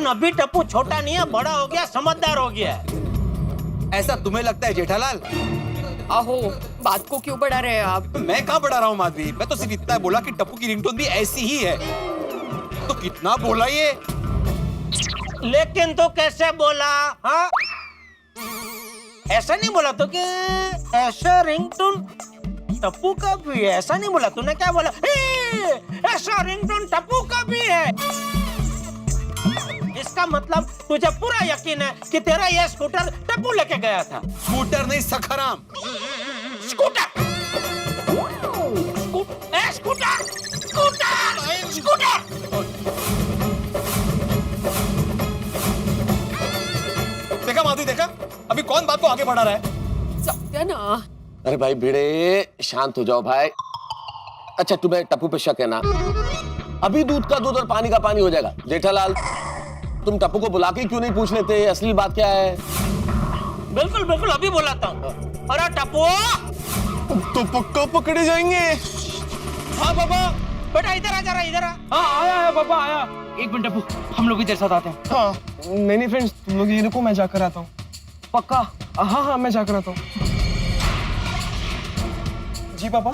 अभी टप्पू छोटा नहीं है, बड़ा हो गया, समझदार हो गया है। ऐसा तुम्हें लगता है जेठालाल? आहो, बात को क्यों बढ़ा रहे हैं आप? मैं कहाँ बढ़ा रहा हूँ माधवी, मैं तो सिर्फ इतना बोला कि टप्पू की रिंगटोन भी ऐसी ही है। तो कितना बोला ये? लेकिन तो कैसे बोला? हाँ, ऐसा नहीं बोला तो कि ऐसा रिंगटोन टप्पू का भी है, ऐसा नहीं बोला तूने। क्या बोला? ऐसा रिंगटोन टप्पू का भी है। इसका मतलब तुझे पूरा यकीन है कि तेरा यह स्कूटर टप्पू लेके गया था। स्कूटर नहीं, Sakharam. Scooter scooter scooter scooter. देखा माधवी, देखा अभी कौन बात को आगे बढ़ा रहा है? सत्यानाश। अरे भाई भिड़े, शांत हो जाओ भाई। अच्छा तुम्हें टप्पू पे शक है ना? अभी दूध का दूध और पानी का पानी हो जाएगा। जेठालाल, तुम टप्पू को बुला के क्यों नहीं पूछ लेते असली बात क्या है? बिल्कुल बिल्कुल, अभी बुलाता हूँ। अरे टप्पू, तो पक्का पकड़े जाएंगे। हाँ बाबा, बेटा इधर आ, जरा इधर आ। हाँ आया पापा आया। एक मिनट टप्पू, हम लोग भी तेरे साथ आते हैं। हाँ नहीं फ्रेंड्स, तुम लोग ये रुको, मैं जाकर आता हूँ। पक्का? हाँ मैं जाकर आता हूँ। जी पापा।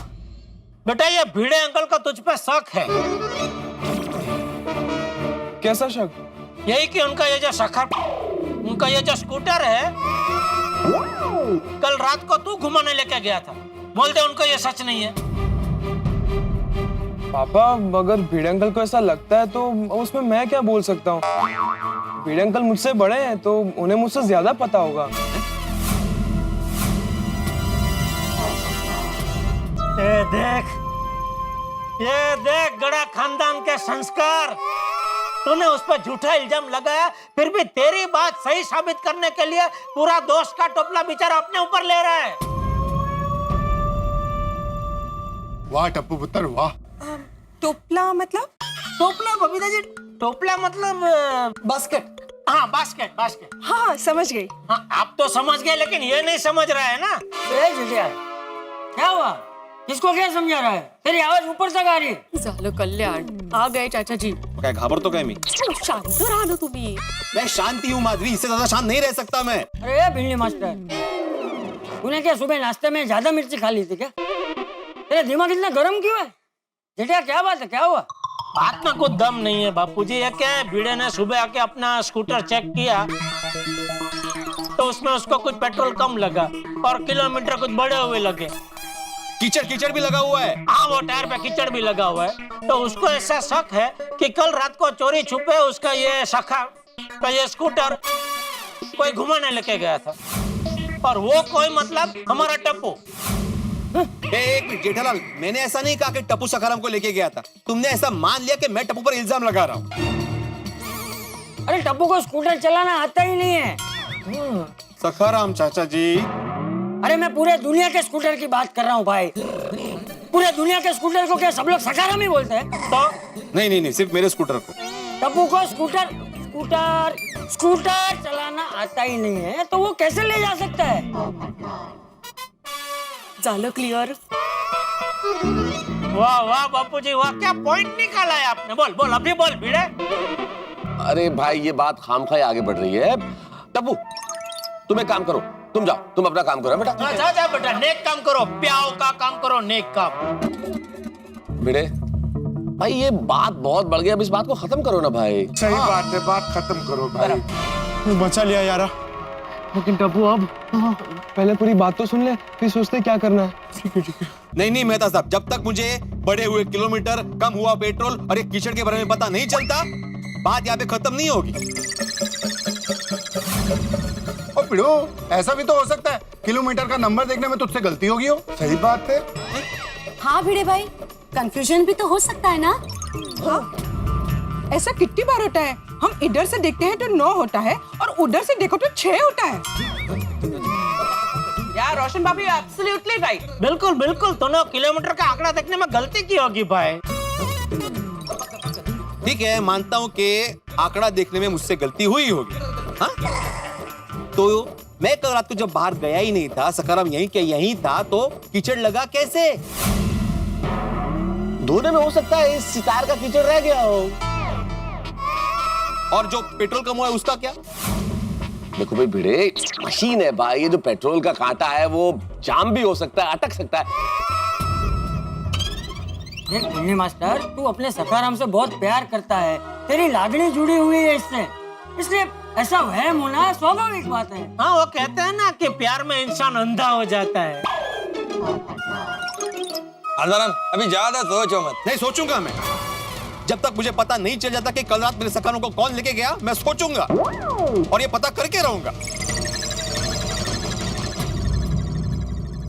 बेटा ये भिड़े अंकल का तुझ पे शक है। कैसा शक? यही कि उनका ये जो स्कूटर है, कल रात को तू घुमाने लेके गया था। बोल दे उनको ये सच नहीं है। पापा अगर भिड़े अंकल को ऐसा लगता है तो उसमें मैं क्या बोल सकता हूँ? भिड़े अंकल मुझसे बड़े हैं तो उन्हें मुझसे ज्यादा पता होगा। ये देख गड़ा खानदान के संस्कार। तूने उस पर झूठा इल्जाम लगाया, फिर भी तेरी बात सही साबित करने के लिए पूरा दोस्त का टोपला बेचारा अपने ऊपर ले रहा है। वाह टप्पू पुत्र वाह। टोपला मतलब? टोपला बबीता जी, टोपला मतलब बास्केट। हाँ बास्केट बास्केट। हाँ समझ गई। हाँ आप तो समझ गए, लेकिन ये नहीं समझ रहा है ना। क्या हुआ? किसको क्या समझा रहा है? तेरी आवाज ऊपर तक आ रही है। झालं कल्याण, आ गए चाचा जी। क्या घाबर तो क्या मैं? शांत रहा ना तुम्ही। मैं शांति हूँ माधवी, इससे ज्यादा शांत नहीं रह सकता मैं। अरे भिंडी मास्टर, तूने क्या सुबह नाश्ते में ज्यादा मिर्ची खा ली थी क्या? तेरा दिमाग इतना गर्म क्यों है? जेठिया क्या बात है, क्या हुआ? बात में कुछ दम नहीं है बापूजी। ये क्या है, भिड़े ने सुबह आके अपना स्कूटर चेक किया तो उसमें उसको कुछ पेट्रोल कम लगा और किलोमीटर कुछ बढ़े हुए लगे। कीचड़ कीचड़ भी लगा हुआ है। हाँ वो टायर पे कीचड़ भी लगा हुआ है। तो उसको ऐसा शक है कि कल रात को चोरी छुपे उसका ये सखा का ये स्कूटर कोई घुमाने लेके गया था। और वो कोई मतलब हमारा टप्पू। एक मिनट जेठालाल, मैंने ऐसा नहीं कहा कि टप्पू सखाराम को लेके गया था। तुमने ऐसा मान लिया कि मैं टप्पू पर इल्जाम लगा रहा हूँ। अरे टप्पू को स्कूटर चलाना आता ही नहीं है। सखाराम चाचा जी, अरे मैं पूरे दुनिया के स्कूटर की बात कर रहा हूँ भाई। पूरे दुनिया के स्कूटर को क्या सब लोग सखाराम ही बोलते हैं? तो नहीं सिर्फ मेरे स्कूटर को। टप्पू को स्कूटर चलाना आता ही नहीं है तो वो कैसे ले जा सकता है? झालं क्लियर। वाह वाह बापूजी वाह, क्या पॉइंट निकाला है आपने। बोल बोल अभी बोल भिड़े। अरे भाई ये बात खामखाई आगे बढ़ रही है। टप्पू तुम एक काम करो, तुम जाओ, तुम अपना काम करो बेटा। जा बेटा, नेक काम करो, प्याओ का काम करो, नेक काम। भिड़े भाई ये बात बहुत बढ़ गई, अब इस बात को खत्म करो ना भाई। सही बात है, बात खत्म करो भाई। बचा लिया यारा। लेकिन टप्पू अब पहले पूरी बात तो सुन ले, फिर सोचते क्या करना है। ठीक है। नहीं मेहता साहब, जब तक मुझे बढ़े हुए किलोमीटर, कम हुआ पेट्रोल और एक कीचड़ के बारे में पता नहीं चलता, बात यहाँ पे खत्म नहीं होगी। ओ पिड़ो, ऐसा भी तो हो सकता है किलोमीटर का नंबर देखने में तुझसे गलती होगी हो। सही बात है। हाँ भिड़े भाई, कंफ्यूजन भी तो हो सकता है ना। हाँ, ऐसा कितनी बार होता है। हम इधर से देखते हैं तो 9 होता है और उधर से देखो तो 6 होता है। यार रोशन भाभी एब्सोल्युटली राइट। बिल्कुल बिल्कुल, दोनों किलोमीटर का आंकड़ा देखने में गलती की होगी भाई। ठीक है, मानता हूँ कि आंकड़ा देखने में मुझसे गलती हुई होगी। हाँ? तो मैं कल रात को जब बाहर गया ही नहीं था, सखाराम यहीं के यहीं था, तो कीचड़ लगा कैसे? धोने में हो सकता है इस सितार का कीचड़ रह गया हो। और जो पेट्रोल कम हुआ है उसका क्या? देखो भाई भिड़े, मशीन है भाई, ये जो पेट्रोल का कांटा है वो जाम भी हो सकता है, अटक सकता है। देख मुन्नी मास्टर, तू अपने सखाराम से बहुत प्यार करता है, तेरी लागनी जुड़ी हुई है इससे, इसलिए ऐसा वहम होना स्वाभाविक बात है। हाँ, वो कहते हैं ना कि प्यार में इंसान अंधा हो जाता है। अभी ज्यादा सोचो मत। नहीं सोचूंगा मैं। जब तक मुझे पता नहीं चल जाता कि कल रात मेरे सखारों को कौन लेके गया, मैं सोचूंगा और ये पता करके रहूंगा।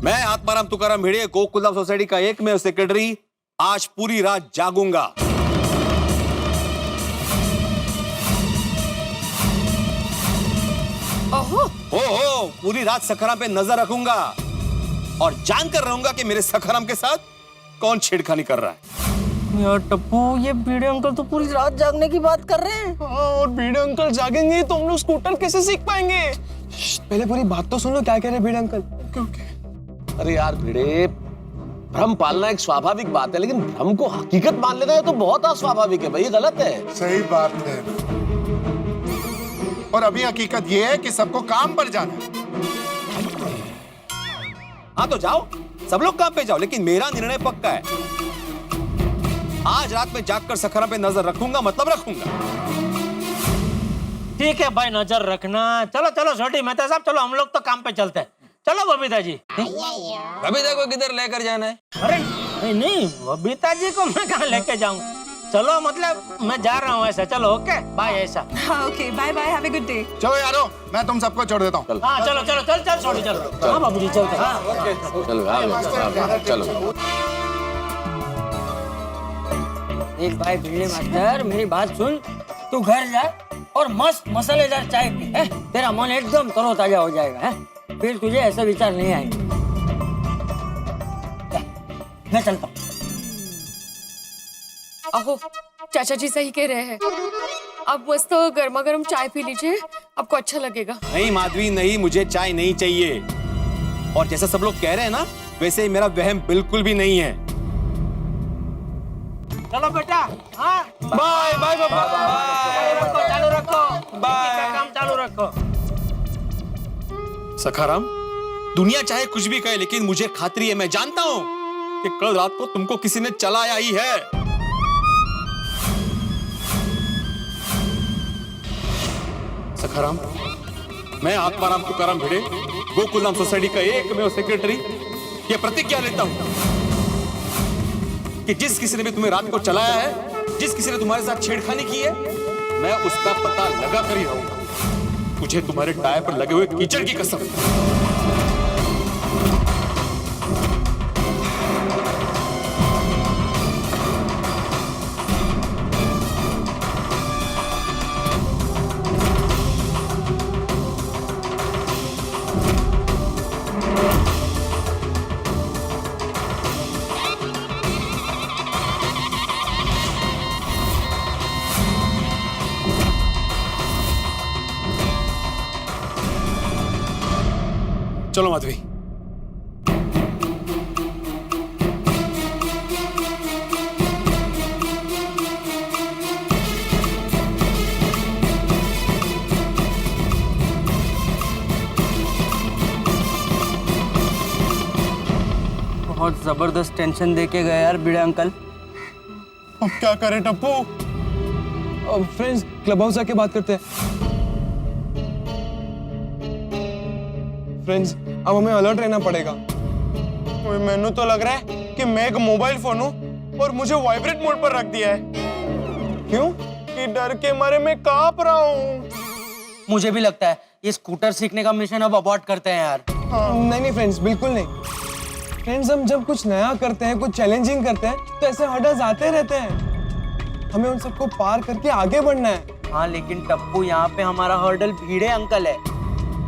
मैं आत्माराम तुकाराम भिड़े, गोकुलधाम सोसाइटी का एकमेव सेक्रेटरी, आज पूरी रात जागूंगा। ओहो, हो पूरी रात सखाराम पे नजर रखूंगा और जानकर रहूंगा कि मेरे सखाराम के साथ कौन छेड़खानी कर रहा है। यार टप्पू, ये भिड़े अंकल तो पूरी रात जागने की बात कर रहे हैं। और भिड़े अंकल जागेंगे तो हम लोग स्कूटर कैसे सीख पाएंगे? पहले पूरी बात तो सुनो, क्या कह रहे भिड़े अंकल? अरे यार भिड़े, भ्रम पालना एक स्वाभाविक बात है, लेकिन भ्रम को हकीकत मान लेना तो बहुत अस्वाभाविक है भाई, ये गलत है। सही बात है। और अभी हकीकत ये है कि सबको काम पर जाना है। हाँ तो जाओ, सब लोग काम पे जाओ, लेकिन मेरा निर्णय पक्का है। आज रात में जागकर सखाराम पे नजर रखूंगा, मतलब रखूंगा। ठीक है भाई, नजर रखना। चलो चलो छोटी मेहता साहब, चलो हम लोग तो काम पे चलते हैं। चलो बबीता जी। बबीता को किधर लेकर जाना है? अरे नहीं, बबीता जी को मैं कहाँ लेके जाऊँ? चलो मतलब मैं जा रहा हूँ ऐसा। चलो ओके बाय ऐसा। Okay bye bye, have a good day. चलो यारो, मैं तुम सबको छोड़ देता हूँ। हाँ चलो चलो चल चल छोटी चलो। हाँ बाबूजी चलते। हाँ चलो चलो। एक भाई भिड़े मास्टर, मेरी बात सुन, तू घर जा और मस्त मसालेदार चाय पी, है? तेरा मन एकदम तरोताजा हो जाएगा, है? फिर तुझे ऐसे विचार नहीं आएंगे। मैं चलता हूँ। अहो, चाचा जी सही कह रहे हैं। अब बस तो गर्मा गर्म चाय पी लीजिए, आपको अच्छा लगेगा। नहीं माधवी नहीं, मुझे चाय नहीं चाहिए। और जैसा सब लोग कह रहे हैं ना, वैसे ही मेरा वहम बिल्कुल भी नहीं है। चलो बेटा। हाँ बाय बाय बाय रखो, चालू रखो, बाय काम चालू रखो। सखाराम, दुनिया चाहे कुछ भी कहे, लेकिन मुझे खात्री है, मैं जानता हूं कि कल रात को तुमको किसी ने चलाया ही है। सखाराम, मैं आत्माराम तुकाराम भिड़े, गोकुलधाम सोसाइटी का एकमेव सेक्रेटरी, यह प्रतिज्ञा लेता हूं कि जिस किसी ने भी तुम्हें रात को चलाया है, जिस किसी ने तुम्हारे साथ छेड़खानी की है, मैं उसका पता लगा कर ही रहूंगा। मुझे तुम्हारे टायर पर लगे हुए कीचड़ की कसम। चलो माधवी। बहुत जबरदस्त टेंशन देके गए यार भिड़े अंकल। अब क्या करें टप्पू? अब फ्रेंड्स क्लब हाउस जाके बात करते हैं। फ्रेंड्स, अब हमें अलर्ट रहना पड़ेगा। मैंने तो लग रहा है कि मैं एक मोबाइल फोन हूँ और मुझे वाइब्रेट मोड पर रख दिया है। क्यों? कि डर के मारे मैं कांप रहा हूँ। मुझे भी लगता है ये स्कूटर सीखने का मिशन अब अबॉर्ट करते हैं यार। नहीं नहीं फ्रेंड्स, बिल्कुल नहीं। फ्रेंड्स, हम जब कुछ नया करते हैं, कुछ चैलेंजिंग करते हैं, तो ऐसे हर्डल्स आते रहते हैं। हमें उन सबको पार करके आगे बढ़ना है। हाँ लेकिन टप्पू, यहाँ पे हमारा हर्डल भिड़े अंकल है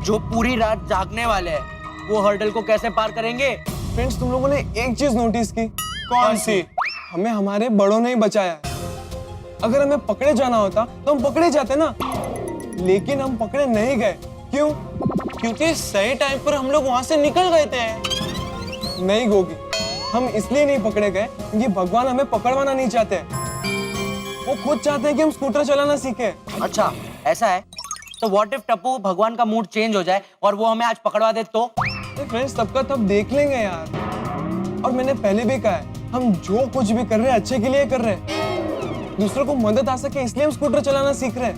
जो पूरी रात जागने वाले हैं। वो हर्डल को कैसे पार करेंगे? फ्रेंड्स, तुम लोगों ने एक चीज नोटिस की? कौन सी? हमें हमारे बड़ों ने ही बचाया। अगर हमें पकड़े जाना होता तो हम पकड़े जाते ना, लेकिन हम पकड़े नहीं गए। क्यों? क्योंकि सही टाइम पर हम लोग वहां से निकल गए थे। नहीं गोगी, हम इसलिए नहीं पकड़े गए क्योंकि भगवान हमें पकड़वाना नहीं चाहते। वो खुद चाहते हैं कि हम स्कूटर चलाना सीखे। अच्छा ऐसा है, तो व्हाट इफ टप्पू भगवान का मूड चेंज हो जाए और वो हमें आज पकड़वा दे तो? फ्रेंड्स सबका तब देख लेंगे यार। और मैंने पहले भी कहा है, हम जो कुछ भी कर रहे हैं अच्छे के लिए कर रहे हैं। दूसरों को मदद आ सके इसलिए हम स्कूटर चलाना सीख रहे हैं।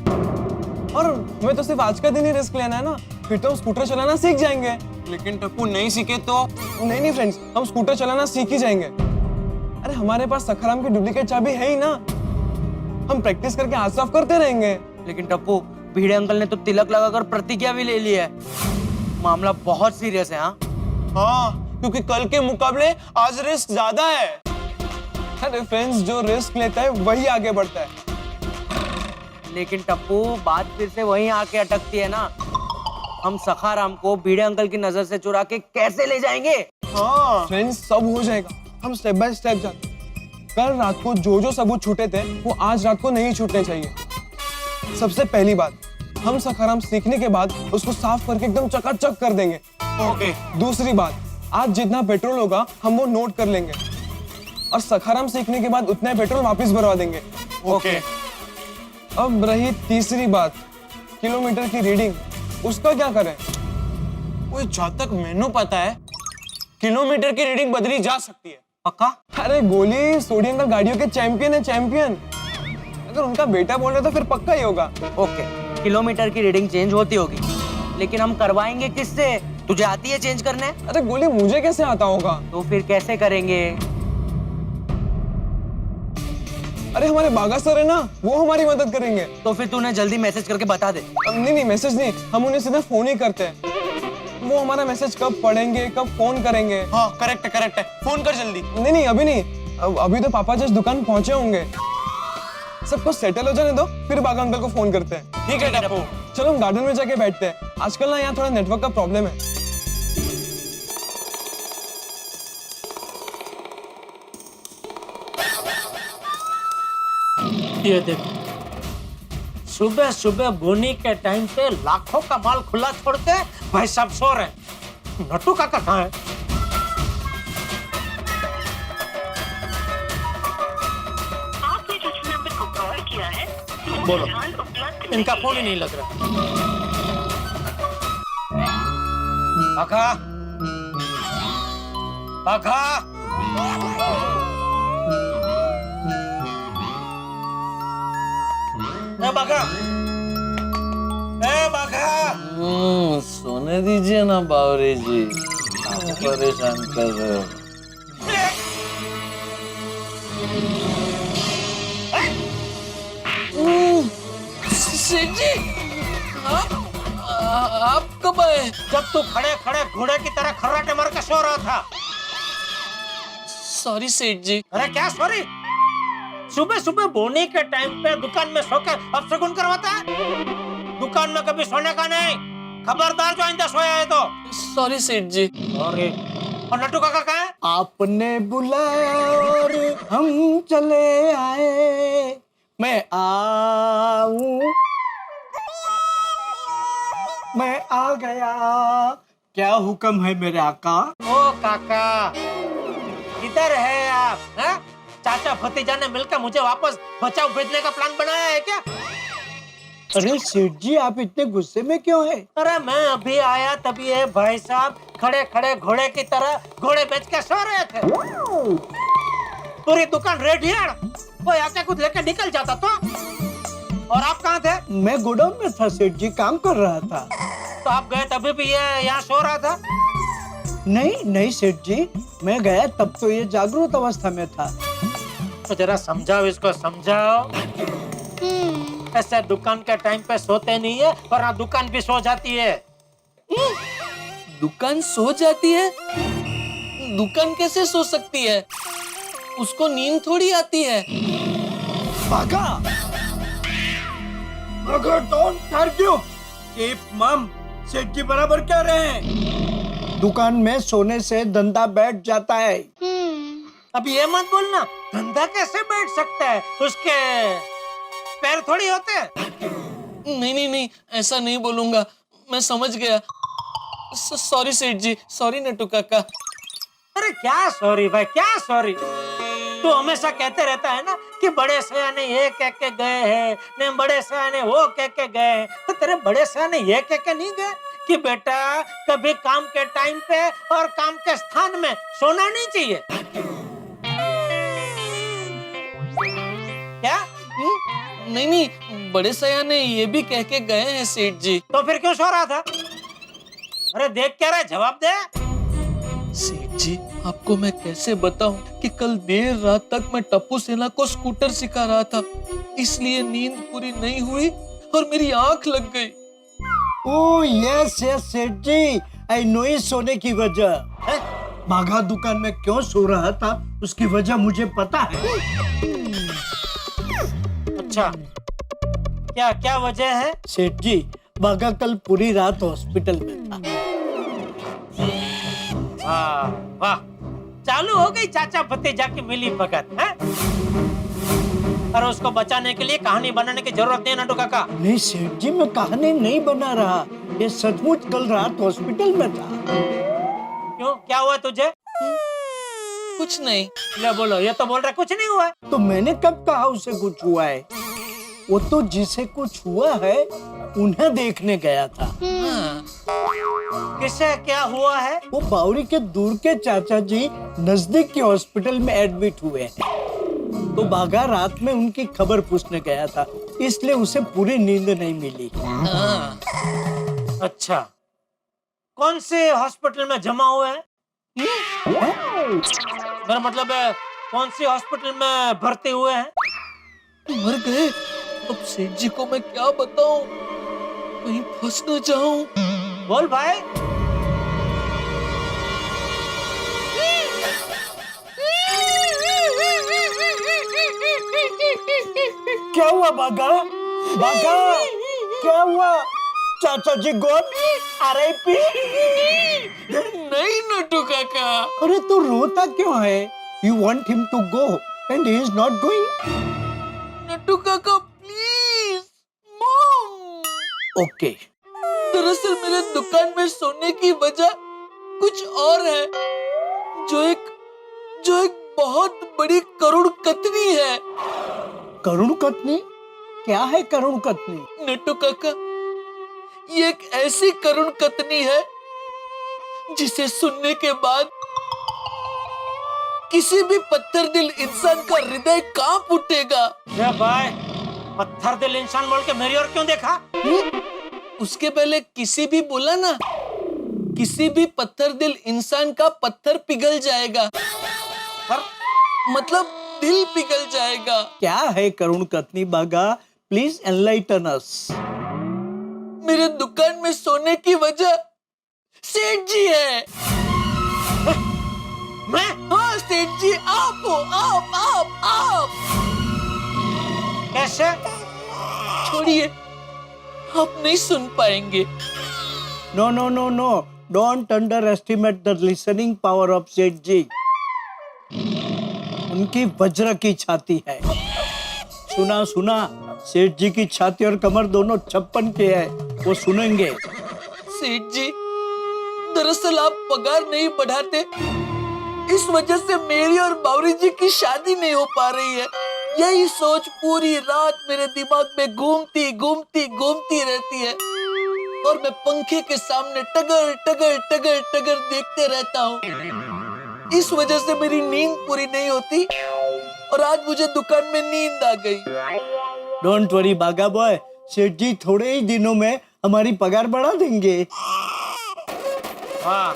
और हमें तो सिर्फ आज का दिन ही रिस्क लेना है ना, फिर तो हम स्कूटर चलाना सीख जाएंगे। लेकिन टप्पू नहीं सीखे तो? नहीं फ्रेंड्स, हम स्कूटर चलाना सीख ही जाएंगे। अरे हमारे पास सखाराम की डुप्लीकेट चाबी है ही ना, हम प्रैक्टिस करके हाथ साफ करते रहेंगे। लेकिन टप्पू, भिड़े अंकल ने तो तिलक लगाकर प्रतिज्ञा भी ले ली है, मामला बहुत सीरियस है। हाँ, क्योंकि कल के मुकाबले आज रिस्क ज्यादा है। अरे फ्रेंड्स, जो रिस्क लेता है वही आगे बढ़ता है। लेकिन टप्पू, बात फिर से वहीं आके अटकती है ना, हम सखाराम को भिड़े अंकल की नजर से चुरा के कैसे ले जाएंगे? हाँ फ्रेंड्स, सब हो जाएगा, हम स्टेप बाय स्टेप जाते हैं। कल रात को जो जो सबूत छूटे थे वो आज रात को नहीं छूटने चाहिए। सबसे पहली बात, हम सखाराम सीखने के बाद उसको साफ करके एकदम चकाचक कर देंगे। ओके। दूसरी बात, आज जितना पेट्रोल होगा हम वो नोट कर लेंगे और सखाराम सीखने के बाद उतना पेट्रोल वापस भरवा देंगे। ओके। अब रही तीसरी बात, किलोमीटर की रीडिंग, उसका क्या करें? वो जहाँ तक मैंने पता है किलोमीटर की रीडिंग बदली जा सकती है। पक्का? अरे गोली, सोडी अंकल गाड़ियों के चैंपियन है, चैंपियन। अगर उनका बेटा बोल रहा तो फिर पक्का ही होगा। ओके, किलोमीटर की रीडिंग चेंज होती होगी, लेकिन हम करवाएंगे किससे? तुझे आती है चेंज करने? अरे गोली, मुझे कैसे आता होगा? तो फिर कैसे करेंगे? अरे हमारे बागा सर है ना, वो हमारी मदद करेंगे। तो फिर तूने जल्दी मैसेज करके बता दे। नहीं, मैसेज नहीं, हम उन्हें सीधा फोन ही करते हैं। वो हमारा मैसेज कब पढ़ेंगे, कब फोन करेंगे। हाँ करेक्ट है, फोन कर जल्दी। नहीं, अभी नहीं, अभी तो पापा जस्ट दुकान पहुंचे होंगे। सब कुछ सेटल हो जाने दो, फिर बागा अंकल को फोन करते हैं। ठीक है टप्पू। चलो हम गार्डन में जाके बैठते हैं। आजकल ना यहाँ थोड़ा नेटवर्क का प्रॉब्लम है। ये देखो, सुबह सुबह बोनी के टाइम पे लाखों का माल खुला छोड़ के भाई सब सो रहे हैं। नट्टू काका कहाँ है? आपने जिस नंबर को कॉल किया है बोलो। फिलहाल उपलब्ध इनका नहीं फोन ही है। नहीं लग रहा। काका, काका, ए बाघा, ए बाघा। सोने दीजिए ना बावरी जी, आप परेशान कर रहे हो। सेठ जी, आप कब आए? जब तू खड़े खड़े घोड़े की तरह खर्राटे मार के सो रहा था। सॉरी सेठ जी। अरे क्या सॉरी? सुबह सुबह बोनी के टाइम पे दुकान में सोकर अपशगुन करवाता है? दुकान में कभी सोने का नहीं, खबरदार जो आइंदा सोया है तो। सॉरी सेठ जी। सॉरी। और नट्टू काका कहाँ है? आपने बुलाया और हम चले आए, मैं आऊं, मैं आ गया, क्या हुक्म है मेरे आका? ओ काका, इधर है आप? हैं? चाचा भतीजा ने मिलकर मुझे वापस बचाव भेजने का प्लान बनाया है क्या? अरे सेठ जी, आप इतने गुस्से में क्यों हैं? अरे मैं अभी आया तभी ये भाई साहब खड़े खड़े घोड़े की तरह घोड़े बेच के सो रहे थे। पूरी दुकान रेडी है, कोई आके कुछ लेके निकल जाता तो। और आप कहाँ थे? मैं गोडाउन में था सेठ जी, काम कर रहा था। तो आप गए तभी भी ये यहाँ सो रहा था? नहीं सेठ जी, मैं गया तब तो ये जागरूक अवस्था में था। तो जरा समझाओ इसको, समझाओ। ऐसे दुकान के टाइम पे सोते नहीं है, वरना दुकान भी सो जाती है। दुकान सो जाती है? दुकान कैसे सो सकती है? उसको नींद थोड़ी आती है। भागा, डोंट आर्ग्यू, कीप मम। सेठ जी बराबर कह रहे हैं, दुकान में सोने से धंधा बैठ जाता है। अब ये मत बोलना, धंधा कैसे बैठ सकता है? उसके पैर थोड़ी होते हैं। नहीं, ऐसा नहीं बोलूंगा, मैं समझ गया। सॉरी सेठ जी, सॉरी नट्टू काका। अरे क्या सॉरी भाई, क्या सॉरी? तू हमेशा कहते रहता है ना कि बड़े सयाने ये कह के गए हैं, नहीं बड़े सयाने वो कह के गए हैं। तो तेरे बड़े सयाने ये कह के नहीं गए कि बेटा कभी काम के टाइम पे और काम के स्थान में सोना नहीं चाहिए? क्या? नहीं नहीं, बड़े सयाने ये भी कह के गए हैं सेठ जी। तो फिर क्यों सो रहा था? अरे देख क्या रहा है, जवाब दे। सेठ जी, आपको मैं कैसे बताऊं कि कल देर रात तक मैं टप्पू सेना को स्कूटर सिखा रहा था, इसलिए नींद पूरी नहीं हुई और मेरी आंख लग गई। ओह यस यस सेठ जी, आई नो इस सोने की वजह है। बाघा दुकान में क्यों सो रहा था उसकी वजह मुझे पता है। अच्छा, क्या क्या वजह है? सेठ जी, बाघा कल पूरी रात हॉस्पिटल में था। वाह वाह, चालू हो गई चाचा भतीजा की मिली भगत है। और उसको बचाने के लिए कहानी बनाने की जरूरत नहीं है नटू काका। नहीं सेठ जी, मैं कहानी नहीं बना रहा, ये सचमुच कल रात हॉस्पिटल में था। क्यों, क्या हुआ तुझे? कुछ नहीं। ले बोलो, ये तो बोल रहा कुछ नहीं हुआ है। तो मैंने कब कहा उसे कुछ हुआ है? वो तो जिसे कुछ हुआ है उन्हें देखने गया था। किसे क्या हुआ है? वो बावरी के दूर के चाचा जी नजदीक के हॉस्पिटल में एडमिट हुए हैं। तो बाघा रात में उनकी खबर पूछने गया था, इसलिए उसे पूरी नींद नहीं मिली। अच्छा, कौन से हॉस्पिटल में जमा हुए हैं? मेरा मतलब है कौन सी हॉस्पिटल में भर्ती हुए हैं? मर गए। अब सेठ जी को मैं क्या बताऊं, कहीं फंस न जाऊं। बोल भाई। क्या हुआ बाघा? बाघा क्या हुआ? चाचा जी गॉन RIP? नहीं नटू काका। अरे तू रोता क्यों है? You want him to go and he is not going? Natu काका प्लीज। मॉम। Okay. दरअसल मेरे दुकान में सोने की वजह कुछ और है, जो एक बहुत बड़ी करुण कतनी है। करुण कतनी? क्या है करुण कतनी? नट्टू काका, ये एक ऐसी करुण कतनी है जिसे सुनने के बाद किसी भी पत्थर दिल इंसान का हृदय कांप उठेगा। ये भाई, पत्थर दिल इंसान बोल के मेरी ओर क्यों देखा? उसके पहले किसी भी बोला ना, किसी भी पत्थर दिल इंसान का पत्थर पिघल जाएगा, मतलब दिल पिघल जाएगा। क्या है करुण कतनी बाघा? प्लीज एनलाइटन अस। मेरे दुकान में सोने की वजह सेठ जी है। मैं? हाँ सेठ जी, आप हो, आप। कैसे? छोड़िए, आप नहीं सुन पाएंगे। No no no no, don't underestimate the listening power of Seth ji. उनकी वज्र की छाती है। सुना सुना, सेठ जी की छाती और कमर दोनों 56 के है, वो सुनेंगे। सेठ जी, दरअसल आप पगार नहीं बढ़ाते, इस वजह से मेरी और बावरी जी की शादी नहीं हो पा रही है। यही सोच पूरी रात मेरे दिमाग में घूमती रहती है और मैं पंखे के सामने टगर देखते रहता हूँ। इस वजह से मेरी नींद पूरी नहीं होती और आज मुझे दुकान में नींद आ गई। डोंट वरी बाघा बॉय, सेठ जी थोड़े ही दिनों में हमारी पगार बढ़ा देंगे। हाँ।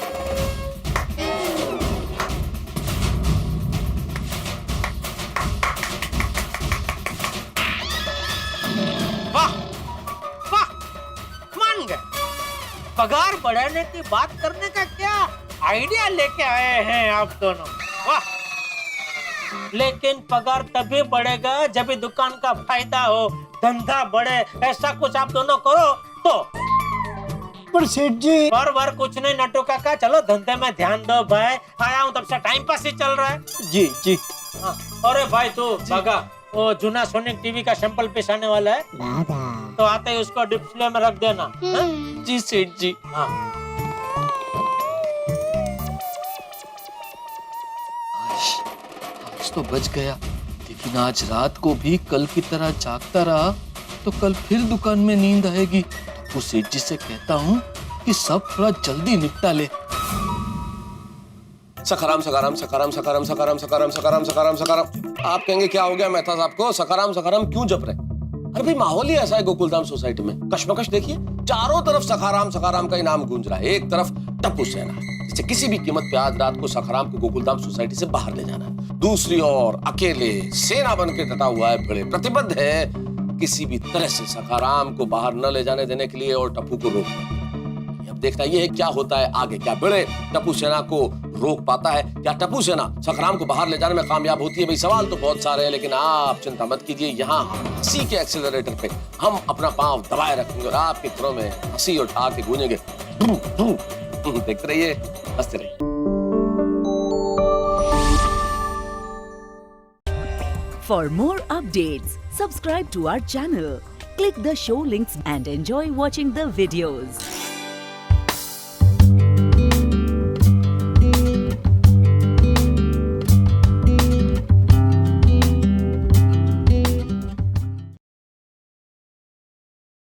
वाह वाह, मान गए। पगार बढ़ाने की बात करने का क्या आइडिया लेके आए हैं आप दोनों। वाह। लेकिन पगार तभी बढ़ेगा जब भी दुकान का फायदा हो, धंधा बढ़े, ऐसा कुछ आप दोनों करो तो। पर सेठ जी, पर कुछ नहीं नट्टू काका, चलो धंधे में ध्यान दो भाई। आया हूँ तब से टाइम पास ही चल रहा है। जी जी। हाँ। अरे भाई तू बागा, वो जूना सोनिक टीवी का सैंपल पेश आने वाला है, तो आते ही उसको डिस्प्ले में रख देना। जी सेठ जी। हाँ। आज तो बच गया, लेकिन आज रात को भी कल की तरह जागता रहा तो कल फिर दुकान में नींद आएगी। तो सेठ जी से कहता हूँ कि सब थोड़ा जल्दी निपटा ले। सखाराम सखाराम सखाराम सखाराम सखाराम सखाराम सखाराम सखाराम सखाराम। आप कहेंगे क्या हो गया मेहता साहब को, सखाराम सखाराम क्यों जप रहे? अरे भाई माहौल ही ऐसा है गोकुलधाम सोसाइटी में, कश्मकश देखिए, चारों तरफ सखाराम सखाराम का ही नाम गूंज रहा है। एक तरफ टप्पू सेना, जिसे किसी भी कीमत पे आज रात को सखाराम को गोकुलधाम सोसाइटी से बाहर ले जाना है। दूसरी ओर अकेले सेना बन के डटा हुआ है, बड़े प्रतिबद्ध है किसी भी तरह से सखाराम को बाहर न ले जाने देने के लिए और टप्पू को रोकने। अब देखना ये है क्या होता है आगे, क्या बड़े टप्पू सेना को रोक पाता है, क्या टप्पू सेना सखाराम को बाहर ले जाने में कामयाब होती है? भाई सवाल तो बहुत सारे हैं, लेकिन आप चिंता मत कीजिए, यहाँ हंसी के एक्सीलरेटर पे हम अपना पांव दबाए रखेंगे और आपके घरों में हंसी और ठहाके गूंजेंगे। देखते रहिए, हंसते रहिए। For more updates, subscribe to our channel, click the show links and enjoy watching the videos.